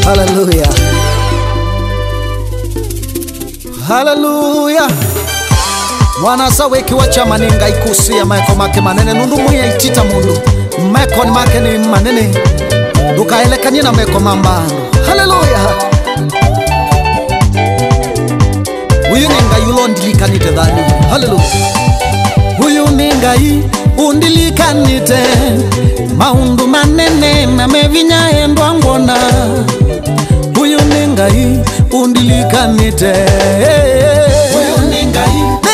Hallelujah. Hallelujah. Mwana sawe kiwacha maninga ikusi ya maeko make manene nundu muya itita mundu maeko ni make ni manene dukaeleka nina maeko mambano. Hallelujah. Huyu ninga yulondilikanite dhani. Hallelujah. Huyu ninga undilikanite maundu manene na mevinya endwa ngona. Huyu ninga undilikanite huyu ninga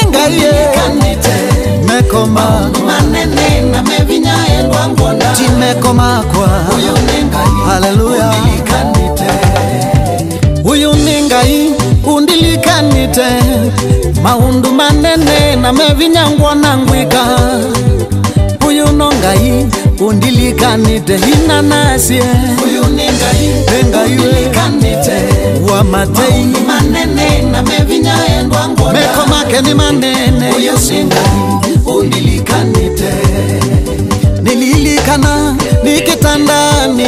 undilikanite meko maundu manene na mevinya endwa ngona. Timeko makwa huyu ninga hallelujah undilikanite. Huyu ninga undilikanite maundu manene na mevinya ngona ngwika. Huyu nongai undilikanite hinanasie. Huyu ningai undilikanite wa matei manene na mevinya endwa ngona. Meko make ni manene. Huyu ningai undilikanite. Nililikana nikitandani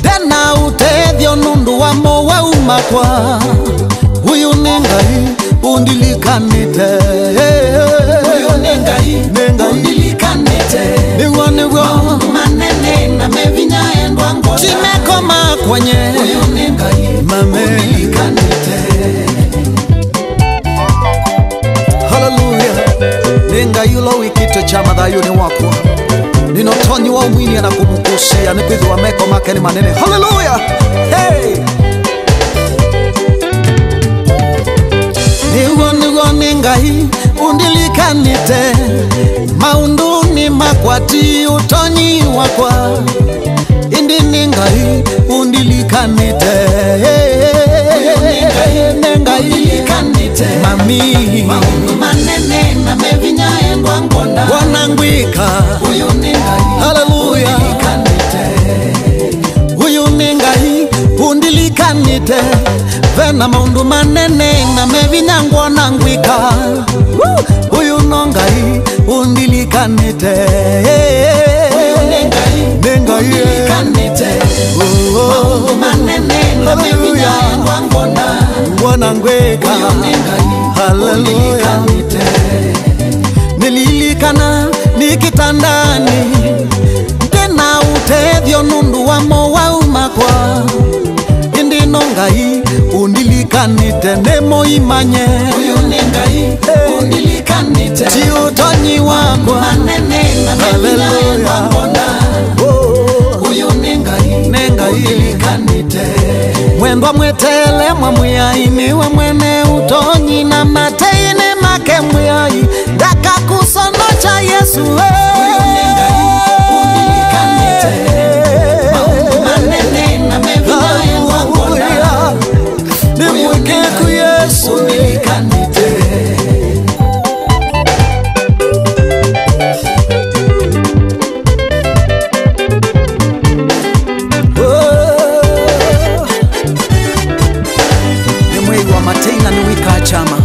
dena utethio nundu wa mowa umakwa. Huyu ningai undilikanite. Huyu ningai undilikanite niwo manene na mevinya endwa ngona. Timeko makwenye huyu ningai mame undilikanite. Hallelujah. Ninga yulo wikito cha madhayo ni wakwa ninotonyi wa umwini anakumukusia nikwidhu wa meko make ni manene. Hallelujah. Hey. Niwo ningai undilikanite maundu ni makwati utonyi wakwa. Indi ningai undilikanite ningai undilikanite mami maundu manene na mevinya endwa ngona. Wanangwika huyu ningai hallelujah undilikanite. Huyu ningai undilikanite vena maundu manene na mevinya ngona ngwika. Huyu nongai undilikanite. Huyu ningai undilikanite maundu manene na mevinya ngona ngona ngwika. Huyu ningai hallelujah nililikana nikitandani tena utethio nundu wa mowa umakwa. Indi nongai undilikanite nemo imanye. Huyu ningai undilikanite ti utonyi wakwa manene na mevinya endwa ngona. Huyu ningai undilikanite mwendwa mwetele mwamuyaini wa mwene utonyi na mateine make mwiyai daka kusono cha Yesu. Huyu ningai undilikanite maundu manene na mevinya endwa ngona. Nimwike ku Yesu undilikanite. Chama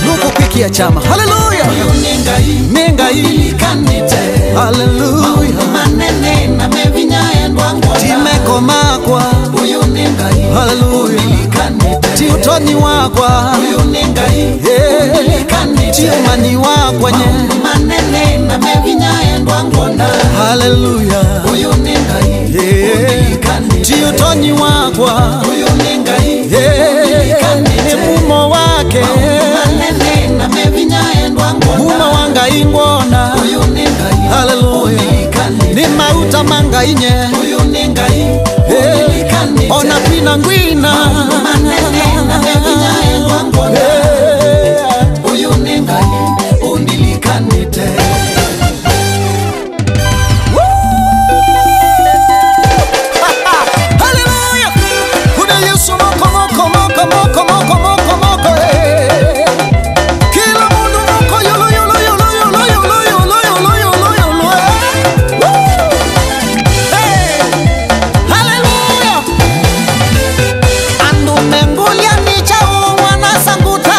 nuko kwikia chama. Hallelujah. Huyu ningai undilikanite hallelujah manene na mevinya endwa ngona. Timeko makwa huyu ningai hallelujah undilikanite. Ti utoni wakwa huyu ningai undilikanite. Ti umani wakwa nye manene na mevinya endwa ngona. Hallelujah. Huyu ningai undilikanite. Ti utoni wakwa huyu ningai undilikanite. Mumo wake manene na mevinya endwa ngona. Mumo wanga ingona. Huyu ningai hallelujah ni mauta manga inye. Huyu ningai undilikanite. Ona kwina ngwina manene na mevinya endwa ngona. Huyu ningai undilikanite. Hallelujah. Kuna Yesu moko moko moko moko moko moko moko. Kila mundu moko yolo yolo yolo yolo yolo yolo yolo yolo yolo. Hey. Hallelujah. Andu mengulia nicha wana sanguta.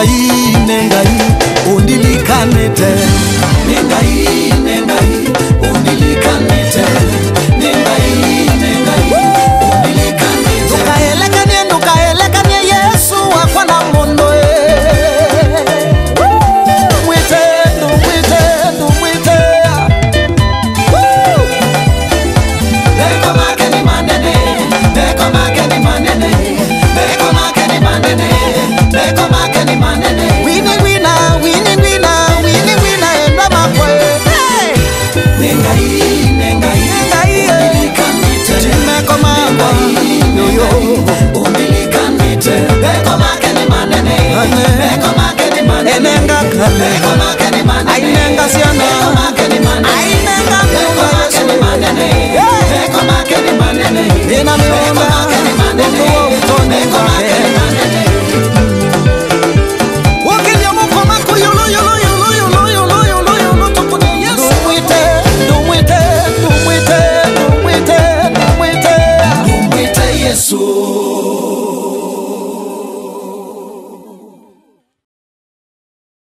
nengai undilikanite nengai undilikanite nengai undilikanite tukaelekanie Yesu akwana mondo mwite Beko makeni manene winning winner enda makwe nengai timeko makwa yoyo umbilikanite beko makeni manene enenga kale